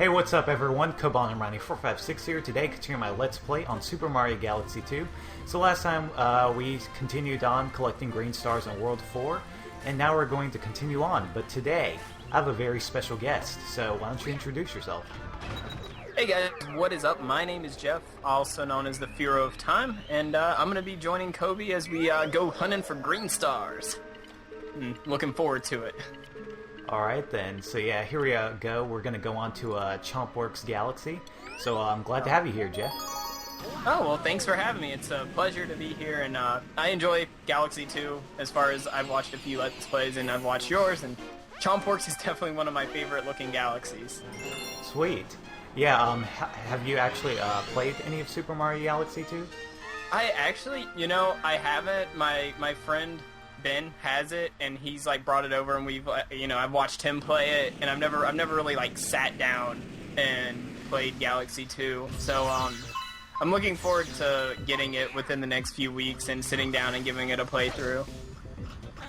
Hey, what's up everyone? Koban and Ronnie456 here, today continuing my Let's Play on Super Mario Galaxy 2. So last time we continued on collecting green stars in World 4, and now we're going to continue on, but today I have a very special guest, so why don't you introduce yourself? Hey guys, what is up? My name is Jeff, also known as TheFearowofTime, and I'm going to be joining Kobe as we go hunting for green stars. Looking forward to it. Alright then, so yeah, here we go. We're going to go on to Chompworks Galaxy, so I'm glad to have you here, Jeff. Oh, well, thanks for having me. It's a pleasure to be here, and I enjoy Galaxy 2 as far as I've watched a few Let's Plays, and I've watched yours, and Chompworks is definitely one of my favorite looking galaxies. Sweet. Yeah, have you actually played any of Super Mario Galaxy 2? I actually, I haven't. My friend Ben has it, and he's like brought it over, and we've, I've watched him play it, and I've never really like sat down and played Galaxy 2. So I'm looking forward to getting it within the next few weeks and sitting down and giving it a playthrough.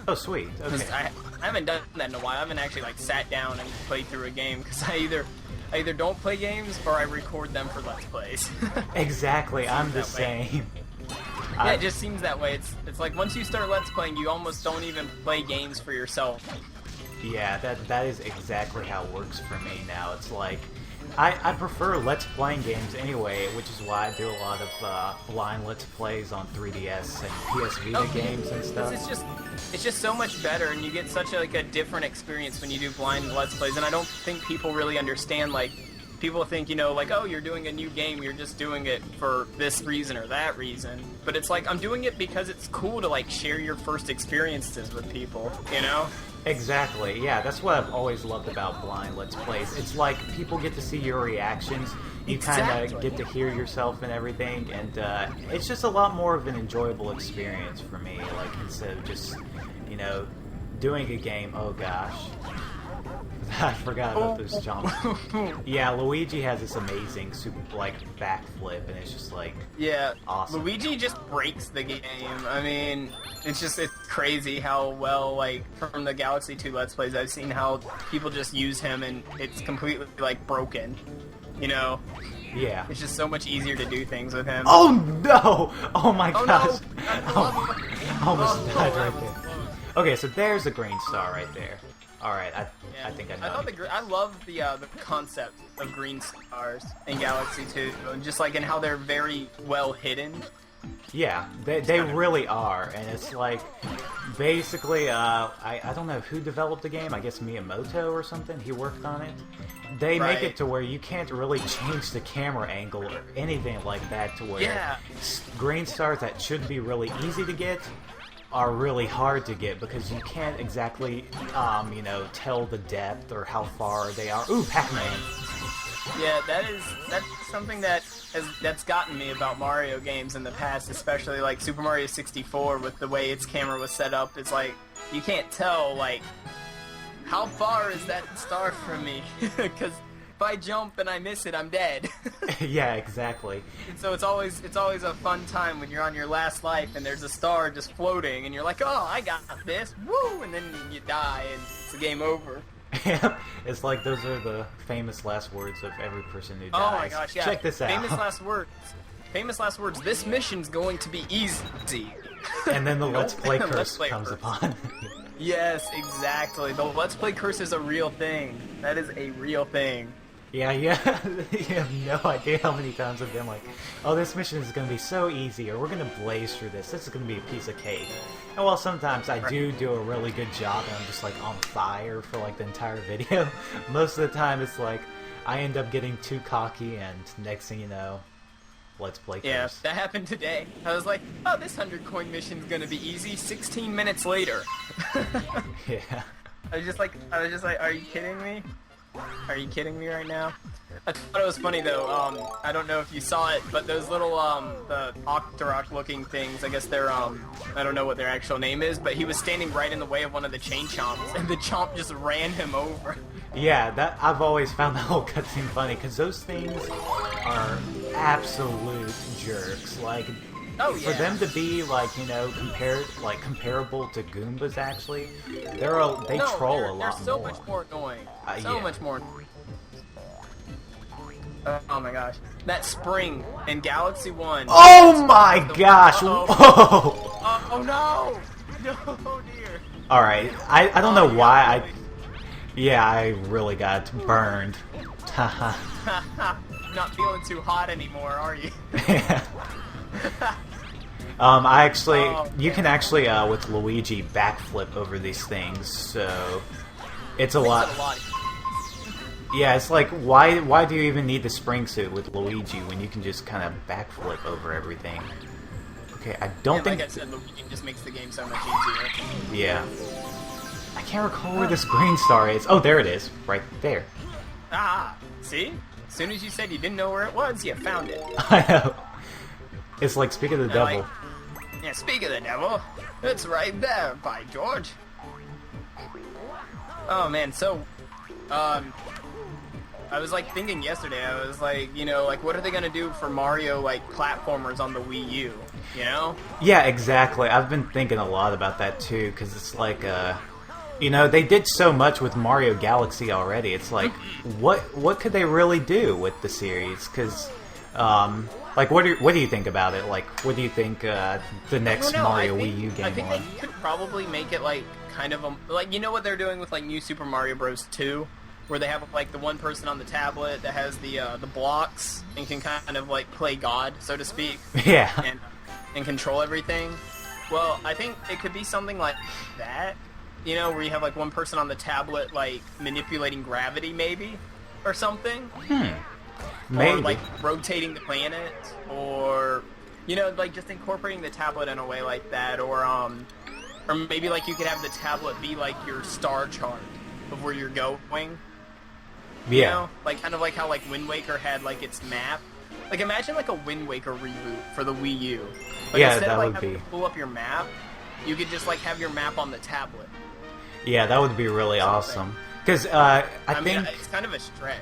Oh, sweet. Okay. I haven't done that in a while. I haven't actually like sat down and played through a game because I either don't play games or I record them for Let's Plays. Exactly, I'm the same. Yeah, it just seems that way. It's like once you start Let's Playing, you almost don't even play games for yourself. Yeah, that is exactly how it works for me now. It's like, I prefer Let's Playing games anyway, which is why I do a lot of blind Let's Plays on 3DS and PS Vita games and stuff. It's just so much better, and you get such a different experience when you do blind Let's Plays, and I don't think people really understand, like, people think, oh, you're doing a new game, you're just doing it for this reason or that reason. But it's like, I'm doing it because it's cool to, like, share your first experiences with people, Exactly, yeah, that's what I've always loved about blind Let's Plays. It's like, people get to see your reactions, you kind of get to hear yourself and everything, and it's just a lot more of an enjoyable experience for me, like, instead of just, doing a game. Oh gosh. I forgot about those jumps. Yeah, Luigi has this amazing super backflip, and it's just like awesome. Luigi just breaks the game. I mean, it's crazy how well from the Galaxy 2 Let's Plays I've seen how people just use him and it's completely broken. Yeah. It's just so much easier to do things with him. Oh no! Oh my gosh! No. I almost died right there. Okay, so there's a green star right there. Alright, I think I know. I love the concept of green stars in Galaxy 2, and just in how they're very well hidden. Yeah, they really are, and it's like, basically, I don't know who developed the game, I guess Miyamoto or something, he worked on it. They make it to where you can't really change the camera angle or anything like that to where green stars that should be really easy to get are really hard to get because you can't exactly, tell the depth or how far they are. Ooh, Pac-Man! Yeah, that's something that's gotten me about Mario games in the past, especially Super Mario 64 with the way its camera was set up. It's like, you can't tell, how far is that star from me? Because if I jump and I miss it, I'm dead. Yeah, exactly. And so it's always a fun time when you're on your last life and there's a star just floating and you're like, oh, I got this, woo! And then you die and it's a game over. Yeah, it's like those are the famous last words of every person who dies. Oh my gosh, yeah. Check this out. Famous last words. This mission's going to be easy. And then the Let's Play curse comes upon. Yes, exactly. The Let's Play curse is a real thing. That is a real thing. Yeah, you have no idea how many times I've been like, oh, this mission is going to be so easy, or we're going to blaze through this. This is going to be a piece of cake. And while sometimes I do a really good job, and I'm just on fire for the entire video, most of the time it's I end up getting too cocky, and next thing you know, Let's Play curse. Yeah, that happened today. I was like, oh, this 100-coin mission's going to be easy. 16 minutes later. Yeah. I was just like, are you kidding me? Are you kidding me right now? I thought it was funny though, I don't know if you saw it, but those little, the Octorok looking things, I guess they're, I don't know what their actual name is, but he was standing right in the way of one of the chain chomps, and the chomp just ran him over. Yeah, I've always found that whole cutscene funny, because those things are absolute jerks. Oh, yeah. For them to be comparable to Goombas, actually, they troll a lot more. They're so much more annoying. So much more. Oh my gosh. That spring in Galaxy 1. Oh my gosh! Uh-oh. Whoa! Oh no! No, dear. Alright, I don't know why I... Yeah, I really got burned. Haha. Not feeling too hot anymore, are you? I actually... You man. can actually, with Luigi, backflip over these things, so... It's a Makes lot... it a lot. Yeah, it's like, why do you even need the spring suit with Luigi when you can just kind of backflip over everything? Okay, I don't think... Like I said, Luigi just makes the game so much easier. Yeah. I can't recall where this green star is. Oh, there it is. Right there. Ah, see? As soon as you said you didn't know where it was, you found it. I know. It's like, speak of the devil. Like, yeah, speak of the devil. It's right there, by George. Oh, man, so... I was like thinking yesterday, I was like, you know, like what are they gonna do for Mario like platformers on the Wii U, you know? Yeah, exactly. I've been thinking a lot about that too, because it's like, you know, they did so much with Mario Galaxy already. It's like, what could they really do with the series? Because, like, what do you think about it? Like, what do you think the next Mario Wii U game I think was? they could probably make it like kind of like, you know what they're doing with like New Super Mario Bros. 2? Where they have like the one person on the tablet that has the blocks and can kind of like play God, so to speak. Yeah. And control everything. Well, I think it could be something like that, you know, where you have like one person on the tablet like manipulating gravity, maybe, or something. Maybe. Or like rotating the planet, or you know, like just incorporating the tablet in a way like that, or maybe like you could have the tablet be like your star chart of where you're going. Yeah. You know? Like, kind of like how, like, Wind Waker had, like, its map. Like, imagine, like, a Wind Waker reboot for the Wii U. Like, Yeah, instead that of, like, would having be... to pull up your map, you could just, like, have your map on the tablet. Yeah, that would be really awesome. Because, I think... mean, it's kind of a stretch,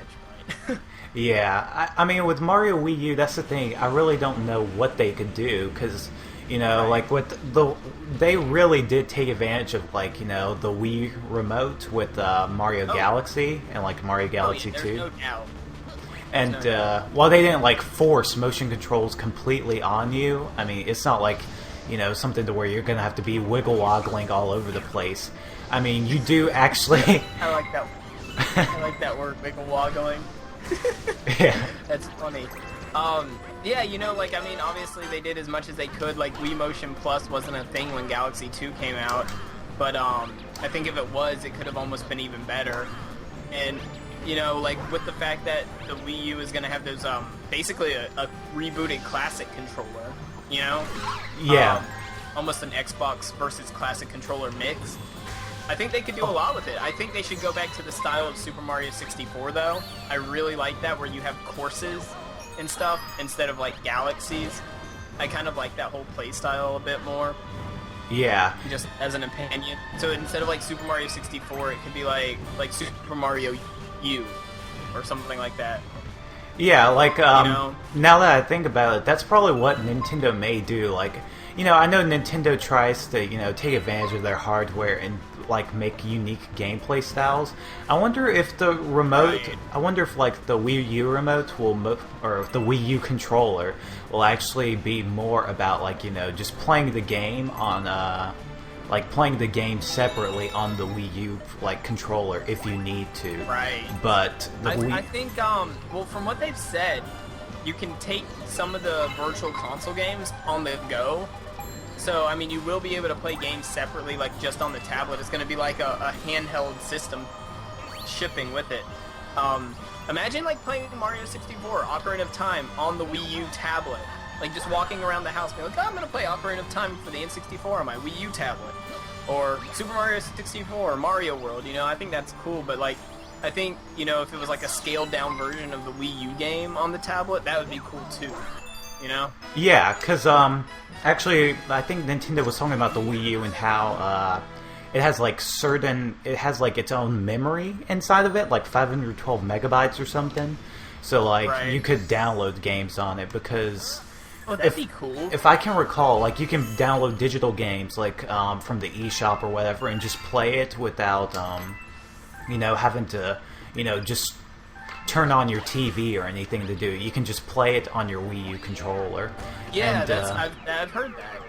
right? Yeah, I mean, with Mario Wii U, that's the thing. I really don't know what they could do, because... You know, like with they really did take advantage of like the Wii remote with Mario Galaxy and like Mario Galaxy 2. No doubt. And while they didn't like force motion controls completely on you, I mean, it's not like something to where you're gonna have to be wiggle woggling all over the place. I mean, you do actually. I like that. I like that word, wiggle woggling. Yeah, that's funny. Yeah, like, I mean, obviously they did as much as they could. Like, Wii Motion Plus wasn't a thing when Galaxy 2 came out, but, I think if it was, it could have almost been even better. And, like, with the fact that the Wii U is going to have those, basically a rebooted classic controller, Yeah. Almost an Xbox versus classic controller mix. I think they could do a lot with it. I think they should go back to the style of Super Mario 64, though. I really like that, where you have courses and stuff instead of like galaxies. I kind of like that whole play style a bit more. Yeah. Just as an opinion. So instead of like Super Mario 64, it could be like Super Mario U or something like that. Yeah, like now that I think about it, that's probably what Nintendo may do. Like, I know Nintendo tries to take advantage of their hardware and like make unique gameplay styles. I wonder if the remote, I wonder if like the Wii U remote or the Wii U controller will actually be more about like just playing the game on like playing the game separately on the Wii U like controller if you need to. Right. But I think well, from what they've said, you can take some of the virtual console games on the go. So, I mean, you will be able to play games separately, like just on the tablet. It's going to be like a handheld system shipping with it. Imagine like playing Mario 64, Ocarina of Time, on the Wii U tablet. Like just walking around the house being like, oh, I'm going to play Ocarina of Time for the N64 on my Wii U tablet. Or Super Mario 64 or Mario World, I think that's cool. But like, I think, if it was like a scaled down version of the Wii U game on the tablet, that would be cool too. Yeah, because actually, I think Nintendo was talking about the Wii U and how it has like its own memory inside of it, like 512 megabytes or something. So like you could download games on it because that'd be cool. If I can recall, like you can download digital games like from the eShop or whatever and just play it without having to just turn on your TV or anything to do. You can just play it on your Wii U controller. Yeah, and, I've heard that,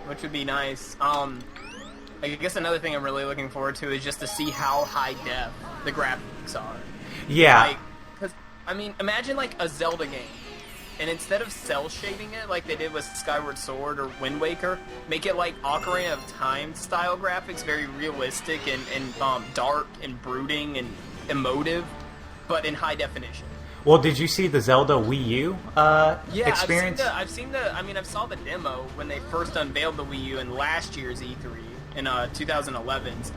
which would be nice. I guess another thing I'm really looking forward to is just to see how high def the graphics are. Yeah. Because, I mean, imagine like a Zelda game, and instead of cel shading it like they did with Skyward Sword or Wind Waker, make it like Ocarina of Time style graphics, very realistic and dark and brooding and emotive, but in high definition. Well, did you see the Zelda Wii U experience? I've seen the. I mean, I saw the demo when they first unveiled the Wii U in last year's E3 in 2011's,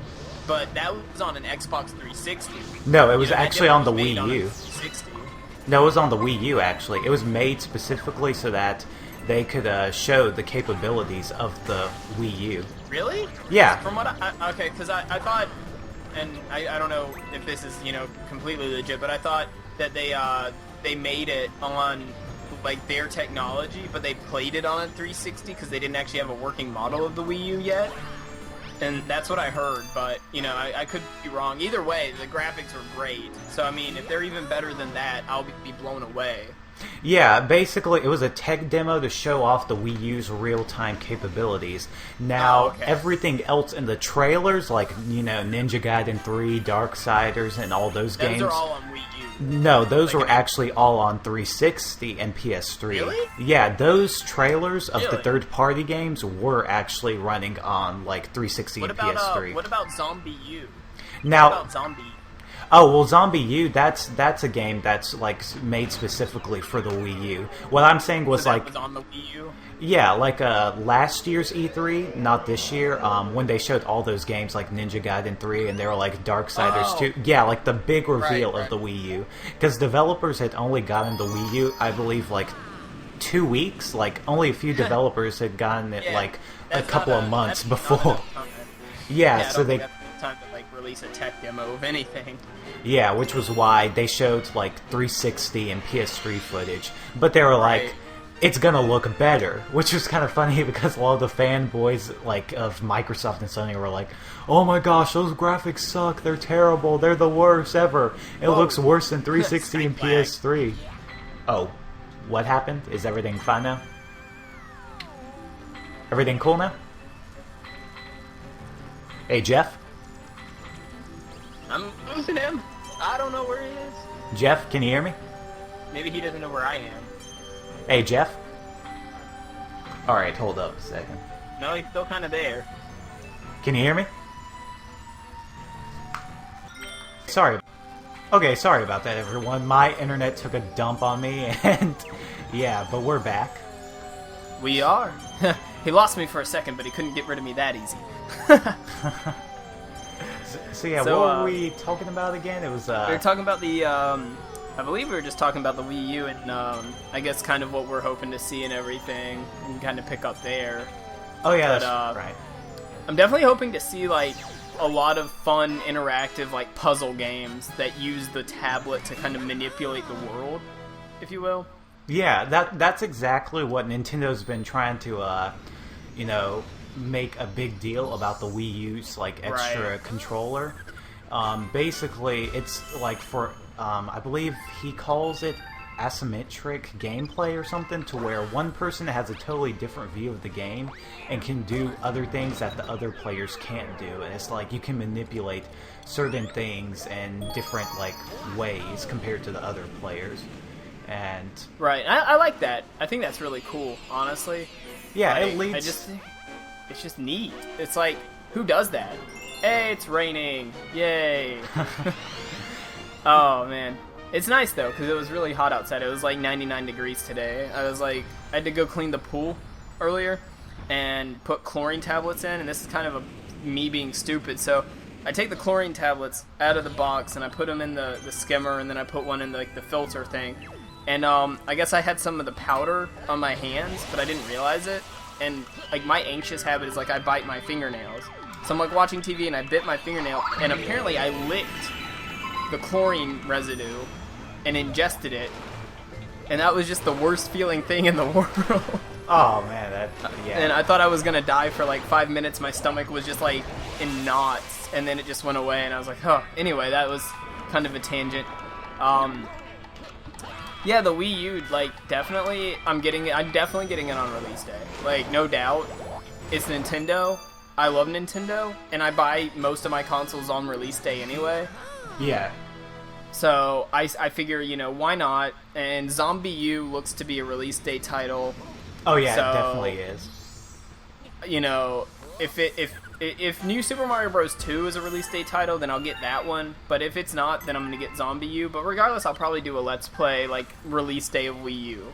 but that was on an Xbox 360. No, it was actually on the Wii U. 360. No, it was on the Wii U, actually. It was made specifically so that they could show the capabilities of the Wii U. Really? Yeah. From what okay, because I thought, and I don't know if this is, completely legit, but I thought that they made it on like their technology, but they played it on a 360 because they didn't actually have a working model of the Wii U yet. And that's what I heard, but, I could be wrong. Either way, the graphics were great. So, I mean, if they're even better than that, I'll be blown away. Yeah, basically, it was a tech demo to show off the Wii U's real-time capabilities. Now, everything else in the trailers, like, Ninja Gaiden 3, Darksiders, and all those games... Those are all on Wii U. No, those were actually all on 360 and PS3. Really? Yeah, those trailers of the third-party games were actually running on, like, 360 and PS3. What about Zombie U? Now, what about Zombie? Oh, well, Zombie U, that's a game that's, like, made specifically for the Wii U. What I'm saying was, so that like... was on the Wii U? Yeah, like, last year's E3, not this year, when they showed all those games, like Ninja Gaiden 3, and they were, like, Darksiders 2. Yeah, like, the big reveal of the Wii U. Because developers had only gotten the Wii U, I believe, like, 2 weeks. Like, only a few developers had gotten it, like, a couple of months before. Yeah, so they... time to like release a tech demo of anything. Yeah, which was why they showed like 360 and PS3 footage, but they were like, it's gonna look better, which was kind of funny because a lot of the fanboys like of Microsoft and Sony were like, oh my gosh, those graphics suck, they're terrible, they're the worst ever. It looks worse than 360 and PS3. Oh, what happened? Is everything fine now? Everything cool now? Hey, Jeff? I'm losing him. I don't know where he is. Jeff, can you hear me? Maybe he doesn't know where I am. Hey, Jeff? Alright, hold up a second. No, he's still kind of there. Can you hear me? Sorry. Okay, sorry about that, everyone. My internet took a dump on me, and... yeah, but we're back. We are. He lost me for a second, but he couldn't get rid of me that easy. So yeah, what were we talking about again? It was, we were talking about the, I believe we were just talking about the Wii U and, I guess kind of what we're hoping to see and everything, and kind of pick up there. Oh yeah, that's right. I'm definitely hoping to see, like, a lot of fun, interactive, like, puzzle games that use the tablet to kind of manipulate the world, if you will. Yeah, that's exactly what Nintendo's been trying to, make a big deal about the Wii U's like extra controller. Basically, it's like for I believe he calls it asymmetric gameplay or something, to where one person has a totally different view of the game and can do other things that the other players can't do. And it's like you can manipulate certain things in different like ways compared to the other players. And I like that. I think that's really cool, honestly. Yeah, like, it leads. I just think it's just neat. It's like, who does that? Hey, it's raining! Yay! Oh man, it's nice though because it was really hot outside. It was like 99 degrees today. I had to go clean the pool earlier and put chlorine tablets in, and this is kind of me being stupid. So I take the chlorine tablets out of the box and I put them in the skimmer, and then I put one in the filter thing. And I guess I had some of the powder on my hands, but I didn't realize it. And like my anxious habit is like I bite my fingernails. So I'm like watching TV and I bit my fingernail, and apparently I licked the chlorine residue and ingested it. And that was just the worst feeling thing in the world. Oh man, yeah. And I thought I was gonna die for like 5 minutes. My stomach was just like in knots, and then it just went away, and I was like, huh. Anyway, that was kind of a tangent. Yeah, the Wii U, like, definitely, I'm definitely getting it on release day. Like, no doubt. It's Nintendo. I love Nintendo, and I buy most of my consoles on release day anyway. Yeah. So, I figure, you know, why not? And Zombie U looks to be a release day title. Oh, yeah, So, it definitely is. You know, if New Super Mario Bros. 2 is a release day title, then I'll get that one. But if it's not, then I'm going to get Zombie U. But regardless, I'll probably do a Let's Play, like, release day of Wii U.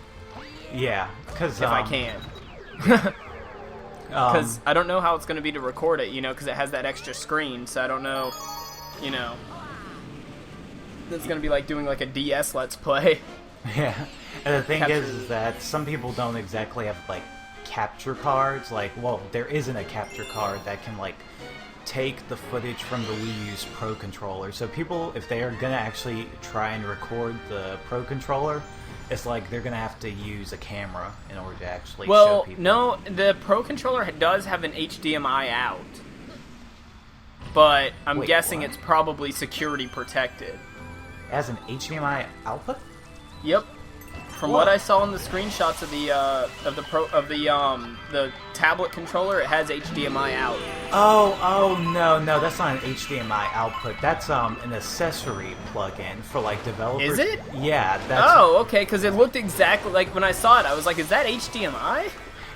Yeah, because... If I can. Because I don't know how it's going to be to record it, you know, because it has that extra screen. So I don't know, you know. It's going to be like doing, like, a DS Let's Play. Yeah. And the thing is that some people don't exactly have, like, capture cards. Like, well, there isn't a capture card that can, like, take the footage from the Wii U's Pro Controller. So people, if they are going to actually try and record the Pro Controller, it's like they're going to have to use a camera in order to actually show people. No, the Pro Controller does have an HDMI out. But I'm guessing it's probably security protected. It has an HDMI output? Yep. From what I saw in the screenshots of the tablet controller, it has HDMI out. Oh no, that's not an HDMI output. That's an accessory plug-in for like developers. Is it? Yeah. That's... Oh, okay. Because it looked exactly like when I saw it. I was like, "Is that HDMI?"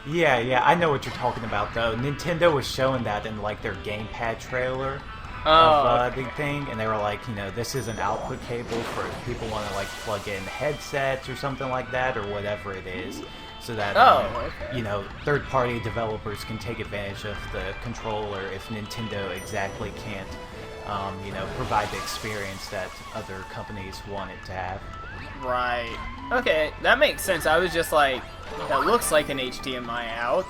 Yeah. I know what you're talking about though. Nintendo was showing that in like their gamepad trailer. The thing, and they were like, you know, this is an output cable for if people want to like plug in headsets or something like that, or whatever it is, so that you know, third-party developers can take advantage of the controller if Nintendo exactly can't, you know, provide the experience that other companies want it to have. Right. Okay, that makes sense. I was just like, that looks like an HDMI out.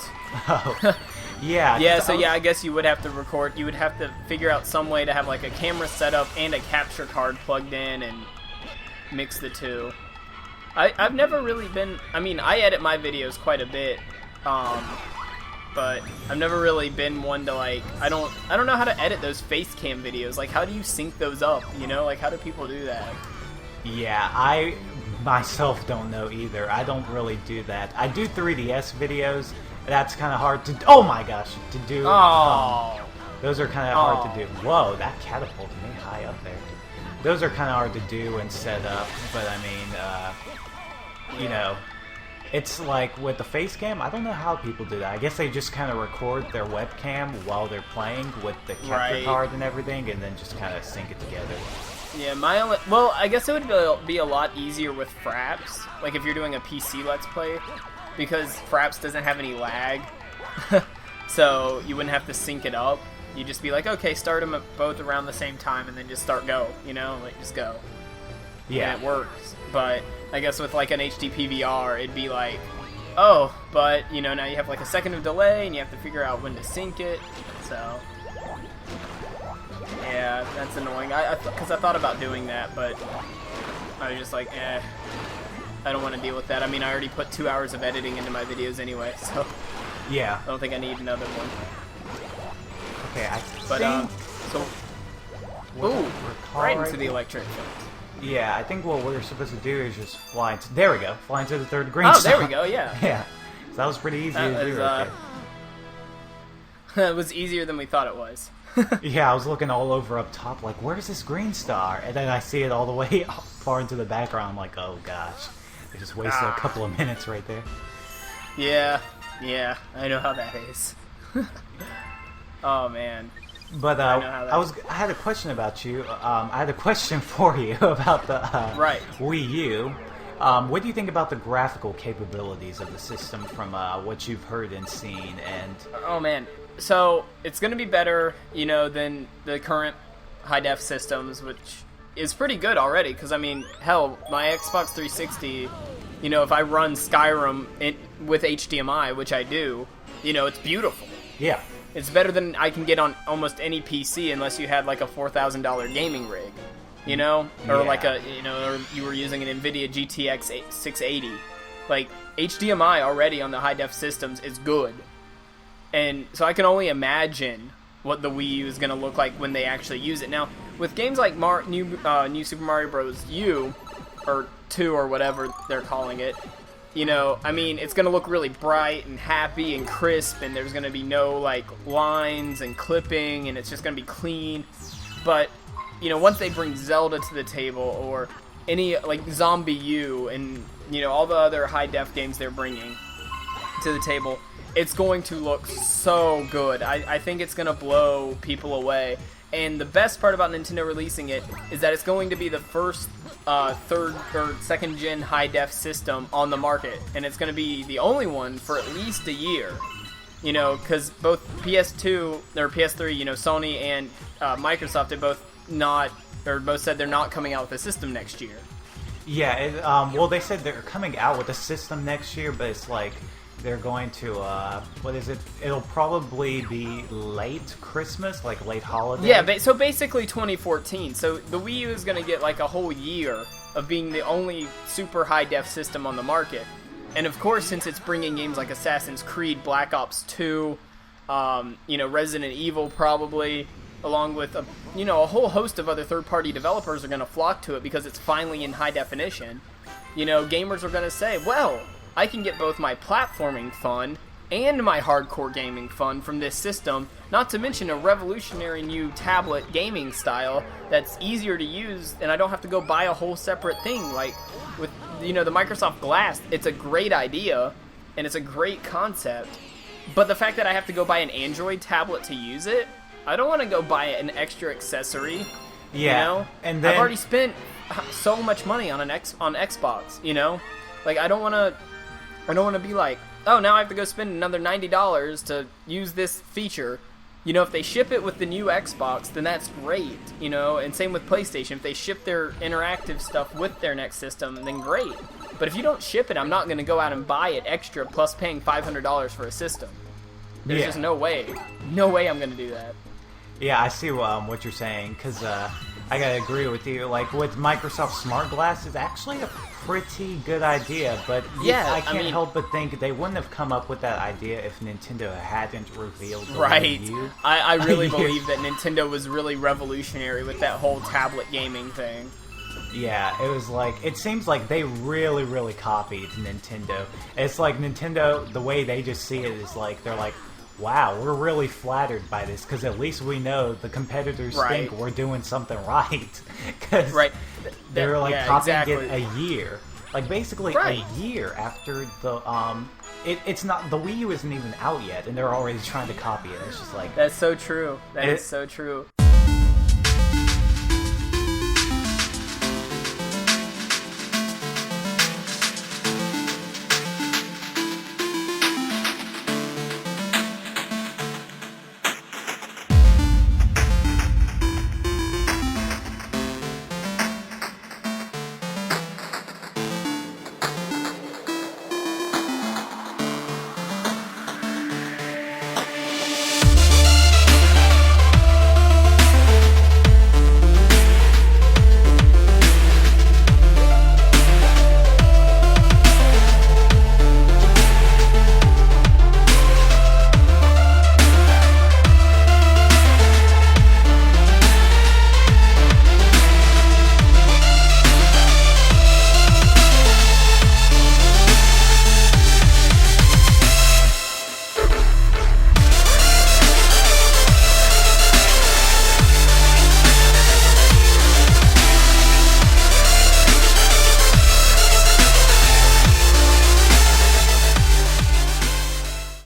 Oh. Yeah. Yeah, so yeah, I guess you would have to record, you would have to figure out some way to have like a camera set up and a capture card plugged in and mix the two. I've never really been, I mean, I edit my videos quite a bit, but I've never really been one to like, I don't know how to edit those face cam videos. Like, how do you sync those up, you know? Like, how do people do that? Yeah, I myself don't know either. I don't really do that. I do 3DS videos. That's kind of hard to... Oh my gosh, to do... those are kind of hard to do. Whoa, that catapulted me high up there. Those are kind of hard to do and set up, but I mean, you know, it's like with the face cam, I don't know how people do that. I guess they just kind of record their webcam while they're playing with the capture card and everything, and then just kind of sync it together. Yeah, well, I guess it would be a lot easier with Fraps, like if you're doing a PC Let's Play, because Fraps doesn't have any lag, so you wouldn't have to sync it up. You'd just be like, okay, start them both around the same time, and then just start go, you know, like just go. Yeah, and it works. But I guess with like an HD PVR, it'd be like, oh, but you know, now you have like a second of delay, and you have to figure out when to sync it. So yeah, that's annoying. Because I thought about doing that, but I was just like, I don't want to deal with that. I mean, I already put 2 hours of editing into my videos anyway, so yeah, I don't think I need another one. Okay, Right into the electric fence. Yeah, I think what we're supposed to do is just fly into... There we go, fly into the third green star. Oh, there we go, yeah. Yeah, so that was pretty easy to do right there. It was easier than we thought it was. Yeah, I was looking all over up top, like, where's this green star? And then I see it all the way far into the background, I'm like, oh gosh. I just wasted a couple of minutes right there. Yeah, I know how that is. Oh man. But I had a question about you. I had a question for you about the Wii U. What do you think about the graphical capabilities of the system from what you've heard and seen? And oh man, so it's going to be better, you know, than the current high def systems, which is pretty good already. Because I mean, hell, my Xbox 360, you know, if I run Skyrim with HDMI, which I do, you know, it's beautiful. Yeah. It's better than I can get on almost any PC unless you had like a $4,000 gaming rig, you know, or like a, you know, or you were using an NVIDIA GTX 680. Like HDMI already on the high def systems is good, and so I can only imagine what the Wii U is going to look like when they actually use it. Now with games like New Super Mario Bros. U, or 2 or whatever they're calling it. You know, I mean, it's going to look really bright and happy and crisp, and there's going to be no, like, lines and clipping, and it's just going to be clean. But, you know, once they bring Zelda to the table, or any, like, Zombie U, and, you know, all the other high-def games they're bringing to the table, it's going to look so good. I think it's going to blow people away. And the best part about Nintendo releasing it is that it's going to be the first third or second gen high def system on the market, and it's going to be the only one for at least a year. You know, because both PS2 or PS3, you know, Sony and Microsoft have both said they're not coming out with a system next year. Yeah, well, they said they're coming out with a system next year, but it's like they're going to, what is it? It'll probably be late Christmas, like late holiday. Yeah, so basically 2014. So the Wii U is going to get like a whole year of being the only super high-def system on the market. And of course, since it's bringing games like Assassin's Creed, Black Ops 2, you know, Resident Evil probably, along with a whole host of other third-party developers are going to flock to it because it's finally in high definition. You know, gamers are going to say, well, I can get both my platforming fun and my hardcore gaming fun from this system, not to mention a revolutionary new tablet gaming style that's easier to use, and I don't have to go buy a whole separate thing. Like, with, you know, the Microsoft Glass, it's a great idea, and it's a great concept, but the fact that I have to go buy an Android tablet to use it, I don't want to go buy an extra accessory. Yeah, you know? and then I've already spent so much money on Xbox, you know? Like, I don't want to be like, oh, now I have to go spend another $90 to use this feature. You know, if they ship it with the new Xbox, then that's great, you know? And same with PlayStation. If they ship their interactive stuff with their next system, then great. But if you don't ship it, I'm not going to go out and buy it extra plus paying $500 for a system. There's just no way. No way I'm going to do that. Yeah, I see what you're saying, because I gotta agree with you. Like, with Microsoft Smart Glass, it's actually a pretty good idea, but yeah, I can't help but think they wouldn't have come up with that idea if Nintendo hadn't revealed the right. Wii U. I really believe that Nintendo was really revolutionary with that whole tablet gaming thing. Yeah, it was like, it seems like they really, really copied Nintendo. It's like Nintendo, the way they just see it is like, they're like, wow, we're really flattered by this, because at least we know the competitors think we're doing something right. Because they were like copying it a year. Like, basically a year after the, it's not, the Wii U isn't even out yet, and they're already trying to copy it. It's just like... That's so true. That is so true.